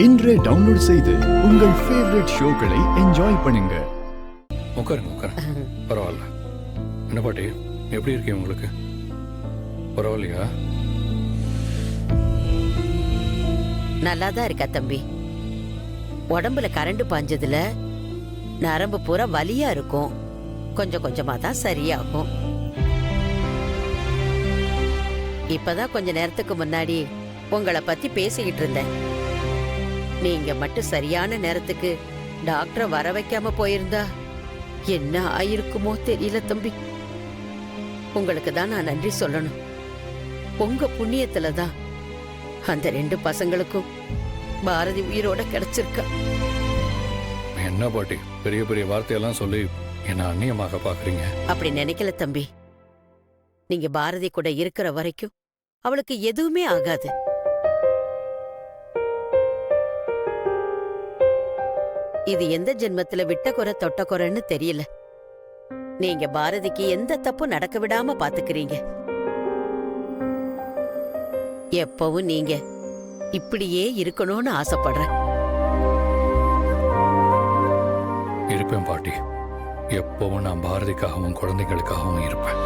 இன்றே டவுன்லோட் செய்து உங்கள் ஃபேவரட் ஷோக்களை என்ஜாய் பண்ணுங்க. உட்காருங்க. பரவாயில்ல. என்ன பாட்டி, எப்படி இருக்கீங்க? உங்களுக்கு பரவாயில்லையா? நல்லாதான் இருக்கா தம்பி. உடம்புல கரண்ட் பாஞ்சதுல நரம்பு பூரா வலியா இருக்கும். கொஞ்சம் கொஞ்சமா தான் சரியாகும். இப்பதான் கொஞ்ச நேரத்துக்கு முன்னாடி உங்களை பத்தி பேசிக்கிட்டு இருந்தேன். நீங்க மட்டும் சரியான நேரத்துக்கு டாக்டரை வர வைக்காம போயிருந்தா என்ன ஆயிருக்குமோ தெரியல தம்பி. உங்களுக்கு தான் நான் நன்றி சொல்லணும். உங்க புண்ணியத்துலதான் அந்த 2 பசங்களுக்கும் பாரதி உயிரோட கிடைச்சிருக்கா. என்ன பாட்டி, பெரிய பெரிய வார்த்தையெல்லாம் சொல்லி என்ன அந்நியமாக பாக்குறீங்க? அப்படி நினைக்கல தம்பி. நீங்க பாரதி கூட இருக்கிற வரைக்கும் அவளுக்கு எதுவுமே ஆகாது. இது எந்த ஜென்மத்துல விட்ட குறை தொட்ட குறைன்னு தெரியல. நீங்க பாரதிக்கு எந்த தப்பு நடக்க விடாம பாத்துக்கிறீங்க. எப்பவும் நீங்க இப்படியே இருக்கணும்னு ஆசைப்படுறேன். இருப்பேன் பாட்டி. எப்பவும் நான் பாரதிக்காகவும் குழந்தைகளுக்காகவும் இருப்பேன்.